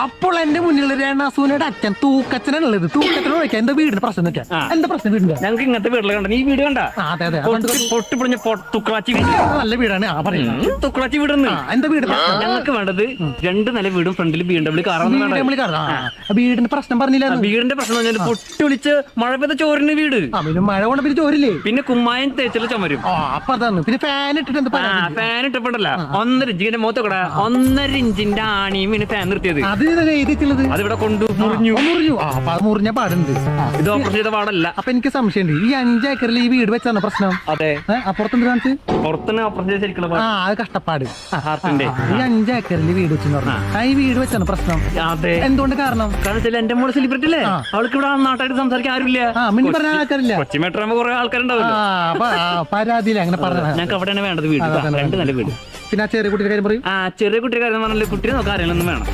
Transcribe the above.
അപ്പോൾ എന്റെ മുന്നിൽ രേണാസൂനയുടെ അച്ഛൻ തൂക്കച്ചനുള്ളത്. തൂക്കച്ചനോട് ചോദിക്കാം എന്താ വീടിന്റെ പ്രശ്നം നോക്കാം. എന്താ പ്രശ്നം വീടിന്റെ? ഞങ്ങൾക്ക് ഇങ്ങനത്തെ വീട്ടിൽ കണ്ട നീ വീട് കണ്ട? അതെ അതെ, പൊട്ടിപ്പൊളിഞ്ഞ തുക്കളാച്ചി വീട്, നല്ല വീടാണ്. തുക്കളാച്ചി വീടുന്ന്. എന്താ വീട്? ഞങ്ങൾക്ക് വേണ്ടത് 2 നില വീടും ഫ്രണ്ടിൽ BMW കാറാണ്. വീടിന്റെ പ്രശ്നം പറഞ്ഞില്ല. വീടിന്റെ പ്രശ്നം പറഞ്ഞാൽ പൊട്ടി വിളിച്ച് മഴ പെയ്ത ചോറിന് വീട്, മഴ കൊണ്ട് പിന്നെ ചോരില്ലേ, പിന്നെ കുമ്മായം തേച്ചുള്ള ചുമരും. അപ്പൊ അതാണ്. പിന്നെ ഫാൻ ഇട്ടിട്ട് എന്താ? ഫാൻ ഇട്ടപ്പോഴല്ല 1.5 ഇഞ്ചിന്റെ മുഖത്തൊക്കെ 1.5 ഇഞ്ചിന്റെ ആണിയും പിന്നെ ഫാൻ നിർത്തിയത്. അതിവിടെ കൊണ്ട് മുറിഞ്ഞു. അപ്പൊ അത് മുറിഞ്ഞ പാടുണ്ട്. ഇത് ഓപ്പറേഷൻ ചെയ്ത പാടല്ല. അപ്പൊ എനിക്ക് സംശയമുണ്ട്, ഈ 5 ഏക്കറിൽ ഈ വീട് വെച്ചാണ് പ്രശ്നം? അതെ. അപ്പുറത്ത് എന്ത് കാണിച്ച്? പുറത്തുനിന്ന് ഓപ്പറേഷൻ ചെയ്ത് ശരിക്കുള്ള അത് കഷ്ടപ്പാട്. ഹാർട്ടിന്റെ ഈ 5 ഏക്കറിൽ വീട് വെച്ചെന്ന് പറഞ്ഞു. ഈ വീട് വെച്ചാണ് പ്രശ്നം. അതെ. എന്തുകൊണ്ട്? കാരണം എന്റെ മോള് സെലിബ്രിറ്റി അല്ലേ, അവൾക്ക് ഇവിടെ നാട്ടായിട്ട് സംസാരിക്കാൻ ആരുമില്ല. പറഞ്ഞ ആൾക്കാരില്ല. കൊച്ചി മെട്രാകുമ്പോ കുറെ ആൾക്കാരുണ്ടാവില്ല. പരാതിയില്ല അങ്ങനെ പറഞ്ഞ. ഞങ്ങൾക്ക് അവിടെയാണ് വേണ്ടത് വീട്, 2 നില വീട്. പിന്നെ ആ ചെറിയ കുട്ടിയുടെ കാര്യം പറയും. ചെറിയ കുട്ടിയുടെ കാര്യം പറഞ്ഞാൽ കുട്ടിയെ നോക്കാൻ അറിയാനൊന്നും വേണം.